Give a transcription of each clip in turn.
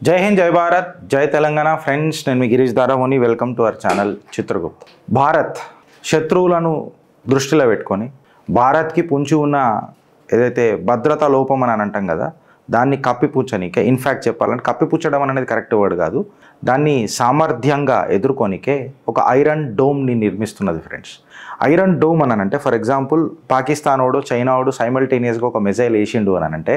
జై హింద్, జై భారత్, జై తెలంగాణ. ఫ్రెండ్స్, నేను మీ Girish Daramoni. Welcome to our channel Chitragupta. Bharat శత్రువులను దృష్టిలో పెట్టుకొని భారత్కి పుంచి ఉన్న ఏదైతే భద్రతా లోపం అని అంటాం కదా, దాన్ని కప్పిపుచ్చనికే, ఇన్ఫ్యాక్ట్ చెప్పాలంటే కప్పిపుచ్చడం అనేది కరెక్ట్ వర్డ్ కాదు, దాన్ని సామర్థ్యంగా ఎదుర్కొనికే ఒక ఐరన్ డోమ్ని నిర్మిస్తున్నది. ఫ్రెండ్స్, ఐరన్ డోమ్ అని అంటే, ఫర్ ఎగ్జాంపుల్ పాకిస్తాన్ వాడు చైనా వాడు సైమల్టేనియస్గా ఒక మిజైల్ వేసిండు అని అంటే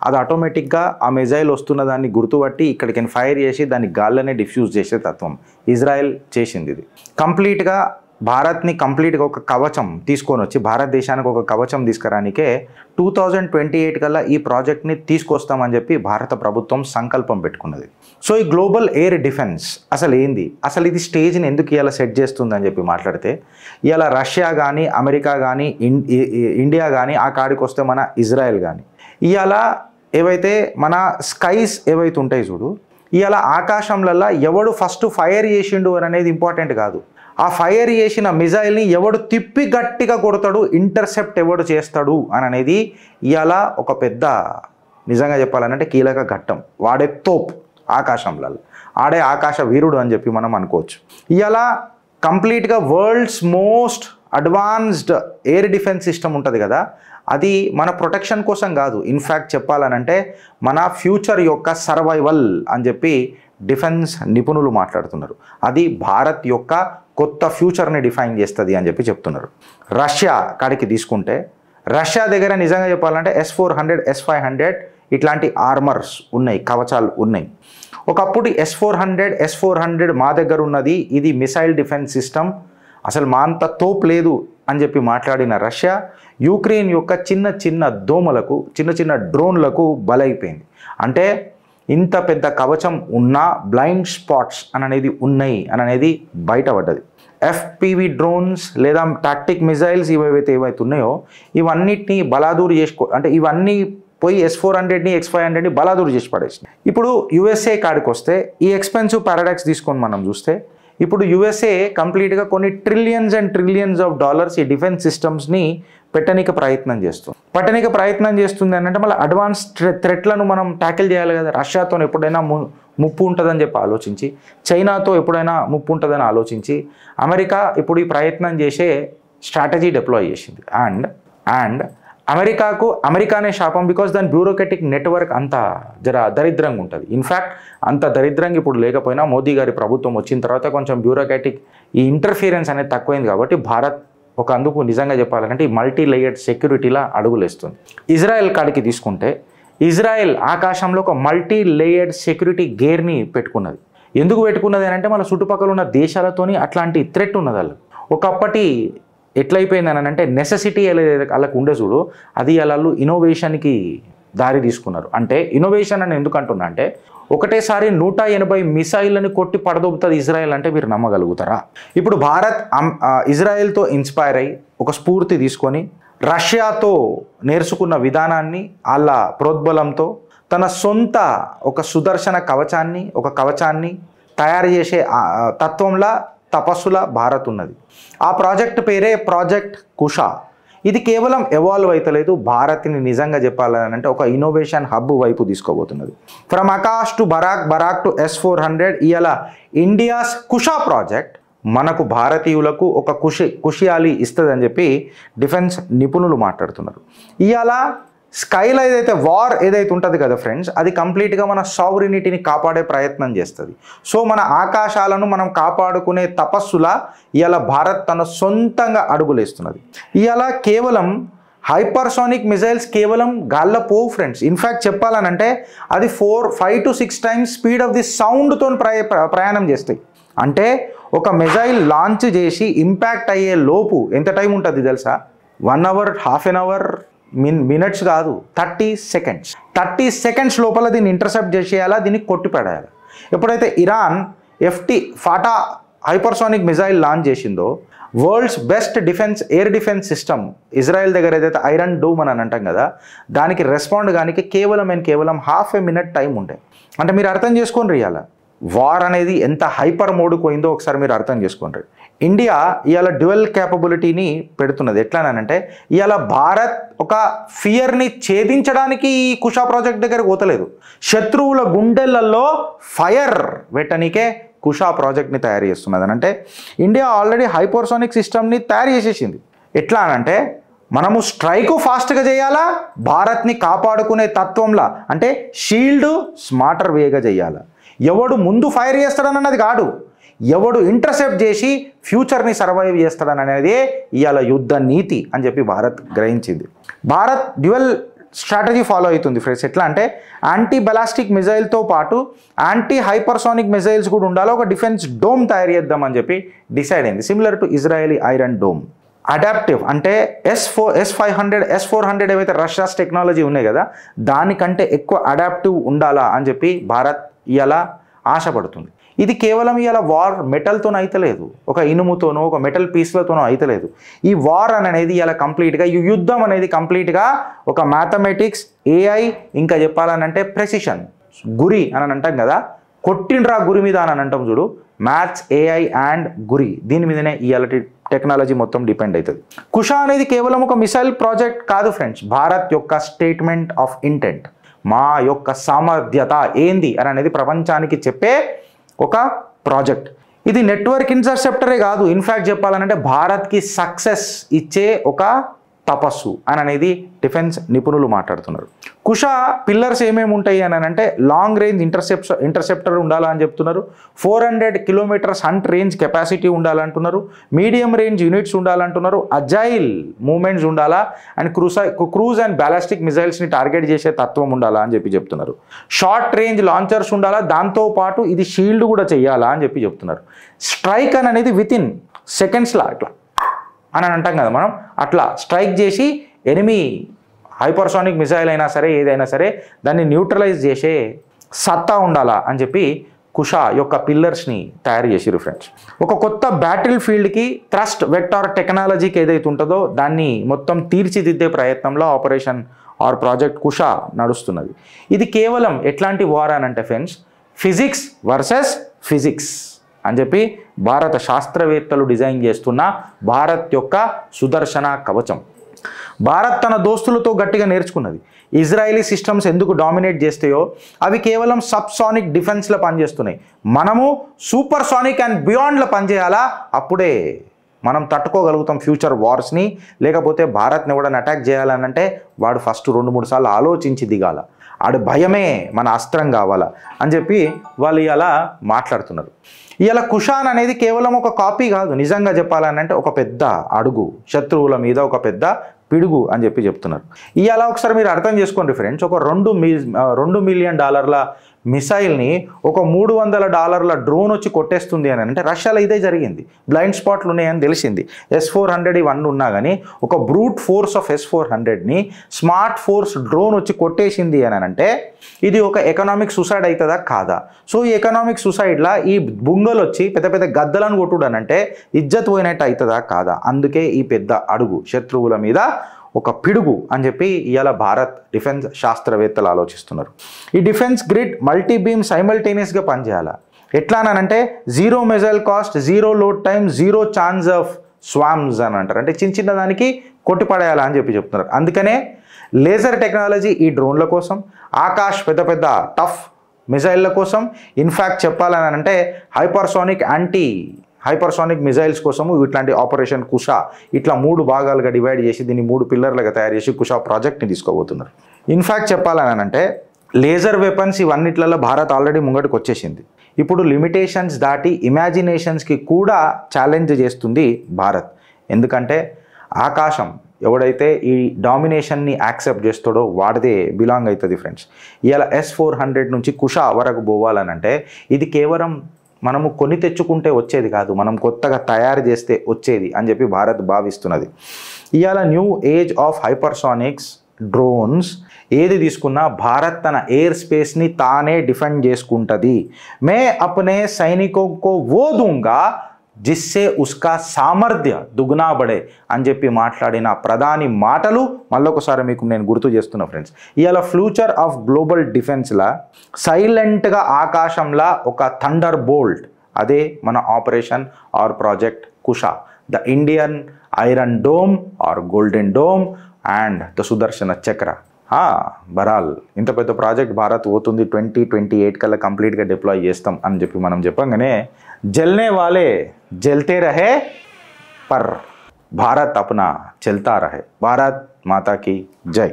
అది ఆటోమేటిక్గా ఆ మిజైల్ వస్తున్న దాన్ని గుర్తుపట్టి ఇక్కడికి ఫైర్ చేసి దాన్ని గాల్లోనే డిఫ్యూజ్ చేసే తత్వం ఇజ్రాయెల్ చేసింది. ఇది కంప్లీట్గా భారత్ని కంప్లీట్గా ఒక కవచం తీసుకొని వచ్చి భారతదేశానికి ఒక కవచం తీసుకురానికే 2028 కల్లా ఈ ప్రాజెక్ట్ని తీసుకొస్తామని చెప్పి భారత ప్రభుత్వం సంకల్పం పెట్టుకున్నది. సో ఈ గ్లోబల్ ఎయిర్ డిఫెన్స్ అసలు ఏంది, అసలు ఇది స్టేజ్ని ఎందుకు ఇలా సెట్ చేస్తుందని చెప్పి మాట్లాడితే, ఇలా రష్యా కానీ అమెరికా కానీ ఇండియా కానీ ఆ కాడికి వస్తే మన ఇజ్రాయెల్ కానీ ఇవాళ ఏవైతే మన స్కైస్ ఏవైతే ఉంటాయి చూడు, ఇవాళ ఆకాశంలల్లో ఎవడు ఫస్ట్ ఫైర్ చేసిండు అనేది ఇంపార్టెంట్ కాదు, ఆ ఫైర్ చేసిన మిజైల్ని ఎవడు తిప్పి గట్టిగా కొడతాడు, ఇంటర్సెప్ట్ ఎవడు చేస్తాడు అనేది ఇవాళ ఒక పెద్ద, నిజంగా చెప్పాలంటే కీలక ఘట్టం. వాడే తోపు ఆకాశంలో, ఆడే ఆకాశ వీరుడు అని చెప్పి మనం అనుకోవచ్చు. ఇవాళ కంప్లీట్గా world's most advanced air defence system ఉంటుంది కదా, అది మన ప్రొటెక్షన్ కోసం కాదు, ఇన్ఫ్యాక్ట్ చెప్పాలనంటే మన ఫ్యూచర్ యొక్క సర్వైవల్ అని చెప్పి డిఫెన్స్ నిపుణులు మాట్లాడుతున్నారు. అది భారత్ యొక్క కొత్త ఫ్యూచర్ని డిఫైన్ చేస్తుంది అని చెప్పి చెప్తున్నారు. రష్యా కాడికి తీసుకుంటే, రష్యా దగ్గర నిజంగా చెప్పాలంటే S-400, S-500 ఇట్లాంటి ఆర్మర్స్ ఉన్నాయి, కవచాలు ఉన్నాయి. ఒకప్పుడు S-400 మా దగ్గర ఉన్నది, ఇది మిసైల్ డిఫెన్స్ సిస్టమ్, అసలు మా అంత తోపు లేదు అని చెప్పి మాట్లాడిన రష్యా యుక్రెయిన్ యొక్క చిన్న చిన్న దోమలకు, చిన్న చిన్న డ్రోన్లకు బలైపోయింది. అంటే ఇంత పెద్ద కవచం ఉన్నా బ్లైండ్ స్పాట్స్ అనేది ఉన్నాయి అనేది బయటపడ్డది. FPV డ్రోన్స్ లేదా టాక్టిక్ మిజైల్స్ ఏవైతే ఉన్నాయో ఇవన్నిటిని బలాదూరు అంటే ఇవన్నీ పోయి S-400ని X-500ని బలాదూరు చేసి పడేసింది. ఇప్పుడు USA కాడికి వస్తే ఈ ఎక్స్పెన్సివ్ పారాడాక్స్ తీసుకొని మనం చూస్తే, ఇప్పుడు USA కంప్లీట్గా కొన్ని trillions and trillions of dollars ఈ డిఫెన్స్ సిస్టమ్స్ని పెట్టనీకి ప్రయత్నం చేస్తుంది అని అంటే మళ్ళీ అడ్వాన్స్ థ్రెట్లను మనం ట్యాకిల్ చేయాలి కదా. రష్యాతో ఎప్పుడైనా ముప్పు ఉంటుందని చెప్పి ఆలోచించి, చైనాతో ఎప్పుడైనా ముప్పు ఉంటుందని ఆలోచించి అమెరికా ఇప్పుడు ఈ ప్రయత్నం చేసే స్ట్రాటజీ డిప్లాయ్ చేసింది. అండ్ అమెరికానే శాపం, బికాస్ దాని బ్యూరోక్రటిక్ నెట్వర్క్ అంత దరిద్రంగా ఉంటుంది. ఇన్ఫ్యాక్ట్ అంత దరిద్రంగా ఇప్పుడు లేకపోయినా మోదీ గారి ప్రభుత్వం వచ్చిన తర్వాత కొంచెం బ్యూరోక్రటిక్ ఈ ఇంటర్ఫియరెన్స్ అనేది తక్కువైంది కాబట్టి భారత్ ఒక అందుకు నిజంగా చెప్పాలంటే ఈ మల్టీ లేయర్డ్ సెక్యూరిటీలా అడుగులేస్తుంది. ఇజ్రాయెల్ కాడికి తీసుకుంటే, ఇజ్రాయెల్ ఆకాశంలో ఒక మల్టీ లేయర్డ్ సెక్యూరిటీ గేర్ని పెట్టుకున్నది. ఎందుకు పెట్టుకున్నది అని అంటే మన చుట్టుపక్కల ఉన్న దేశాలతోని అట్లాంటి థ్రెట్ ఉన్నది. వాళ్ళు ఒకప్పటి ఎట్లయిపోయిందని అంటే నెసెసిటీ వాళ్ళకు ఉండే చూడు, అది వాళ్ళు ఇన్నోవేషన్కి దారి తీసుకున్నారు. అంటే ఇన్నోవేషన్ అని ఎందుకు అంటున్నా అంటే, ఒకటేసారి 180 మిసైళ్ళని కొట్టి పడదొబ్బుతుంది ఇజ్రాయెల్ అంటే మీరు నమ్మగలుగుతారా? ఇప్పుడు భారత్ ఇజ్రాయెల్తో ఇన్స్పైర్ అయ్యి ఒక స్ఫూర్తి తీసుకొని రష్యాతో నేర్చుకున్న విధానాన్ని వాళ్ళ ప్రోద్బలంతో తన సొంత ఒక సుదర్శన కవచాన్ని తయారు చేసే తత్వంలా తపస్సులా భారత్ ఉన్నది. ఆ ప్రాజెక్ట్ పేరే ప్రాజెక్ట్ కుషా. ఇది కేవలం ఎవాల్వ్ అవుతలేదు, భారత్ని నిజంగా చెప్పాలని అంటే ఒక ఇన్నోవేషన్ హబ్ వైపు తీసుకోబోతున్నది. From Akash to Barak to S-400 ఇవాళ ఇండియాస్ కుషా ప్రాజెక్ట్ మనకు భారతీయులకు ఒక ఖుషియాలి ఇస్తుంది అని చెప్పి డిఫెన్స్ నిపుణులు మాట్లాడుతున్నారు. ఇవాళ స్కైలో వార్ ఏదైతే ఉంటుంది కదా ఫ్రెండ్స్, అది కంప్లీట్గా మన సావరినిటీని కాపాడే ప్రయత్నం చేస్తుంది. సో మన ఆకాశాలను మనం కాపాడుకునే తపస్సులా ఇవాళ భారత్ తన సొంతంగా అడుగులేస్తున్నది. ఇవాళ కేవలం హైపర్సోనిక్ మిజైల్స్ కేవలం గాల్లో పోవు ఫ్రెండ్స్. ఇన్ఫ్యాక్ట్ చెప్పాలనంటే అది 5 to 6 times speed of the సౌండ్తో ప్రయాణం చేస్తాయి. అంటే ఒక మిజైల్ లాంచ్ చేసి ఇంపాక్ట్ అయ్యే లోపు ఎంత టైం ఉంటుంది తెలుసా? 1 hour, ½ an hour, మినిట్స్ కాదు, 30 seconds లోపల దీన్ని ఇంటర్సెప్ట్ చేసేయాలా, దీన్ని కొట్టిపడేయాలి. ఎప్పుడైతే Iran Fattah hypersonic missile launch చేసిందో, world's best air defence system Israel దగ్గర ఏదైతే ఐరన్ డోమ్ అని అంటాం కదా, దానికి రెస్పాండ్ కానీ కేవలం ½ a minute టైం ఉంటాయి. అంటే మీరు అర్థం చేసుకొని రియాల వార్ అనేది ఎంత హైపర్ మోడ్కి పోయిందో ఒకసారి మీరు అర్థం చేసుకోండి. ఇండియా ఇవాళ డ్యువల్ క్యాపబిలిటీని పెడుతున్నది. ఎట్లానంటే ఇవాళ భారత్ ఒక ఫియర్ని ఛేదించడానికి ఈ కుషా ప్రాజెక్ట్ దగ్గరకు పోతలేదు, శత్రువుల గుండెలలో ఫైర్ పెట్టడానికే కుషా ప్రాజెక్ట్ని తయారు చేస్తున్నది. అని అంటే ఇండియా ఆల్రెడీ హైపర్సోనిక్ సిస్టమ్ని తయారు చేసేసింది. ఎట్లా అనంటే మనము స్ట్రైక్ ఫాస్ట్గా చేయాలా, భారత్ని కాపాడుకునే తత్వంలా, అంటే షీల్డ్ స్మార్టర్ వేగా చేయాలా. ఎవడు ముందు ఫైర్ చేస్తాడన్నది కాదు, ఎవడు ఇంటర్సెప్ట్ చేసి ఫ్యూచర్ని సర్వైవ్ చేస్తాడనేది ఇవాళ యుద్ధ నీతి అని చెప్పి భారత్ గ్రహించింది. భారత్ డ్యువల్ స్ట్రాటజీ ఫాలో అవుతుంది ఫ్రెండ్స్. ఎట్లా అంటే యాంటీ బలాస్టిక్ మిజైల్తో పాటు యాంటీ హైపర్సోనిక్ మిజైల్స్ కూడా ఉండాలి, ఒక డిఫెన్స్ డోమ్ తయారు చేద్దామని చెప్పి డిసైడ్ అయింది. Similar to Israeli iron dome. Adaptive అంటే S-500 S-400 ఏవైతే రష్యాస్ టెక్నాలజీ ఉన్నాయి కదా, దానికంటే ఎక్కువ అడాప్టివ్ ఉండాలా అని చెప్పి భారత్ ఇలా ఆశపడుతుంది. ఇది కేవలం ఇలా వార్ మెటల్తోనూ అయితలేదు, ఒక ఇనుముతోనో ఒక మెటల్ పీస్లతోనో అయితలేదు. ఈ వార్ అనేది ఇలా కంప్లీట్గా, ఈ యుద్ధం అనేది కంప్లీట్గా ఒక మ్యాథమెటిక్స్, AI, ఇంకా చెప్పాలనంటే ప్రెసిషన్, గురి అని అంటాం కదా, కొట్టిండ్రా గురి మీద అని అంటాం చూడు, మ్యాథ్స్, AI అండ్ గురి, దీని మీదనే ఇవాళ టెక్నాలజీ మొత్తం డిపెండ్ అవుతుంది. కుషా అనేది కేవలం ఒక మిసైల్ ప్రాజెక్ట్ కాదు ఫ్రెండ్స్, భారత్ యొక్క స్టేట్మెంట్ ఆఫ్ ఇంటెంట్, మా యొక్క సామర్థ్యత ఏంది అని అనేది ప్రపంచానికి చెప్పే ఒక ప్రాజెక్ట్. ఇది నెట్వర్క్ ఇంటర్సెప్టరే కాదు, ఇన్ఫ్యాక్ట్ చెప్పాలంటే భారత్కి సక్సెస్ ఇచ్చే ఒక తపస్సు అని అనేది డిఫెన్స్ నిపుణులు మాట్లాడుతున్నారు. కుషా పిల్లర్స్ ఏమేమి ఉంటాయి అని అంటే లాంగ్ రేంజ్ ఇంటర్సెప్టర్ ఉండాలని చెప్తున్నారు, 400 కిలోమీటర్స్ హంట్ రేంజ్ కెపాసిటీ ఉండాలంటున్నారు, మీడియం రేంజ్ యూనిట్స్ ఉండాలంటున్నారు, అజైల్ మూమెంట్స్ ఉండాలా, అండ్ క్రూజ్ అండ్ బ్యాలిస్టిక్ మిజైల్స్ని టార్గెట్ చేసే తత్వం ఉండాలా అని చెప్పి చెప్తున్నారు. షార్ట్ రేంజ్ లాంచర్స్ ఉండాలా, దాంతోపాటు ఇది షీల్డ్ కూడా చేయాలా అని చెప్పి చెప్తున్నారు. స్ట్రైక్ అని అనేది విత్ ఇన్ సెకండ్స్లా అట్లా అని అంటాం కదా మనం, అట్లా స్ట్రైక్ చేసి ఎనిమీ హైపర్సోనిక్ మిసైల్ అయినా సరే ఏదైనా సరే దాన్ని న్యూట్రలైజ్ చేసే సత్తా ఉండాలా అని చెప్పి కుషా యొక్క పిల్లర్స్ని తయారు చేసిరు ఫ్రెండ్స్. ఒక కొత్త బ్యాటిల్ ఫీల్డ్కి థ్రస్ట్ వెక్టార్ టెక్నాలజీకి ఏదైతే ఉంటుందో దాన్ని మొత్తం తీర్చిదిద్దే ప్రయత్నంలో ఆపరేషన్ ఆర్ ప్రాజెక్ట్ కుషా నడుస్తున్నది. ఇది కేవలం ఎట్లాంటి వార్ అని అంటే ఫ్రెండ్స్, ఫిజిక్స్ వర్సెస్ ఫిజిక్స్ అని చెప్పి భారత శాస్త్రవేత్తలు డిజైన్ చేస్తున్న భారత్ యొక్క సుదర్శన కవచం. భారత్ తన దోస్తులతో గట్టిగా నేర్చుకున్నది, ఇజ్రాయలీ సిస్టమ్స్ ఎందుకు డామినేట్ చేస్తాయో అవి కేవలం సబ్సానిక్ డిఫెన్స్లో పనిచేస్తున్నాయి, మనము సూపర్ సానిక్ అండ్ బియాండ్లో పనిచేయాలా, అప్పుడే మనం తట్టుకోగలుగుతాం ఫ్యూచర్ వార్స్ని. లేకపోతే భారత్ని ఎవడని అటాక్ చేయాలనంటే వాడు ఫస్ట్ 2-3 సార్లు ఆలోచించి దిగాల, ఆడు భయమే మన అస్త్రం కావాలా అని చెప్పి వాళ్ళు ఇలా మాట్లాడుతున్నారు. ఇలా కుషాన్ అనేది కేవలం ఒక కాపీ కాదు, నిజంగా చెప్పాలని ఒక పెద్ద అడుగు, శత్రువుల మీద ఒక పెద్ద పిడుగు అని చెప్పి చెప్తున్నారు. ఇలా ఒకసారి మీరు అర్థం చేసుకోండి ఫ్రెండ్స్, ఒక $2 మిలియన్ మిసైల్ని ఒక $300 డ్రోన్ వచ్చి కొట్టేస్తుంది అని అంటే రష్యాలో ఇదే జరిగింది. బ్లైండ్ స్పాట్లు ఉన్నాయని తెలిసింది. S-400 ఇవన్నీ ఉన్నా కానీ ఒక బ్రూట్ ఫోర్స్ ఆఫ్ S-400ని స్మార్ట్ ఫోర్స్ డ్రోన్ వచ్చి కొట్టేసింది అని అంటే ఇది ఒక ఎకనామిక్ సూసైడ్ అవుతుందా కాదా? సో ఈ ఎకనామిక్ సూసైడ్లా ఈ బుంగలు వచ్చి పెద్ద పెద్ద గద్దలను కొట్టుడనంటే ఇజ్జత్ పోయినట్టు అవుతుందా కాదా? అందుకే ఈ పెద్ద అడుగు శత్రువుల మీద ఒక పిడుగు అని చెప్పి ఇవాళ భారత్ డిఫెన్స్ శాస్త్రవేత్తలు ఆలోచిస్తున్నారు. ఈ డిఫెన్స్ గ్రిడ్ మల్టీ బీమ్ సైమల్టేనియస్గా పనిచేయాలా, ఎట్లా అనంటే 0 missile cost, 0 load time, 0 chance of swarms అని అంటారు, అంటే చిన్న దానికి కొట్టిపడేయాలా అని చెప్పి చెప్తున్నారు. అందుకనే లేజర్ టెక్నాలజీ ఈ డ్రోన్ల కోసం, ఆకాష్ పెద్ద పెద్ద టఫ్ మిజైళ్ళ కోసం, ఇన్ఫ్యాక్ట్ చెప్పాలని అంటే హైపర్సోనిక్ మిజైల్స్ కోసము ఇట్లాంటి ఆపరేషన్ కుషా ఇట్లా 3 భాగాలుగా డివైడ్ చేసి దీన్ని 3 పిల్లర్లుగా తయారు చేసి కుషా ప్రాజెక్ట్ని తీసుకోబోతున్నారు. ఇన్ఫ్యాక్ట్ చెప్పాలని అంటే లేజర్ వెపన్స్ ఇవన్నిట్లలో భారత్ ఆల్రెడీ ముంగటికి వచ్చేసింది. ఇప్పుడు లిమిటేషన్స్ దాటి ఇమాజినేషన్స్కి కూడా ఛాలెంజ్ చేస్తుంది భారత్. ఎందుకంటే ఆకాశం ఎవడైతే ఈ డామినేషన్ని యాక్సెప్ట్ చేస్తాడో వాడిదే బిలాంగ్ అవుతుంది ఫ్రెండ్స్. ఇలా S-400 నుంచి కుషా వరకు పోవాలనంటే ఇది కేవలం మనము కొని తెచ్చుకుంటే వచ్చేది కాదు, మనం కొత్తగా తయారు చేస్తే వచ్చేది అని చెప్పి భారత్ భావిస్తున్నది. ఇవాళ న్యూ ఏజ్ ఆఫ్ హైపర్సోనిక్స్ డ్రోన్స్ ఏది తీసుకున్నా భారత్ తన ఎయిర్ స్పేస్ని తానే డిఫెండ్ చేసుకుంటుంది. మే అప్నే సైనికోं को वो दूंगा జిస్సే ఉస్కా సామర్థ్య దుగునా బడే అని చెప్పి మాట్లాడిన ప్రధాని మాటలు మళ్ళొకసారి మీకు నేను గుర్తు చేస్తున్నా ఫ్రెండ్స్. ఇవాళ ఫ్యూచర్ ఆఫ్ గ్లోబల్ డిఫెన్స్లా సైలెంట్గా ఆకాశంలా ఒక థండర్ బోల్ట్, అదే మన operation or project Kusha, the Indian iron dome or golden dome and the Sudarshana Chakra. బరాల్ ఇంత పెద్ద ప్రాజెక్ట్ భారత్ పోతుంది 2028 కల్లా కంప్లీట్గా డిప్లాయ్ చేస్తాం అని చెప్పి మనం చెప్పంగానే జల్నే వాలే జల్తే రహే పర్ భారత్ అప్నా చల్తా రహే. భారత్ మాతాకి జై.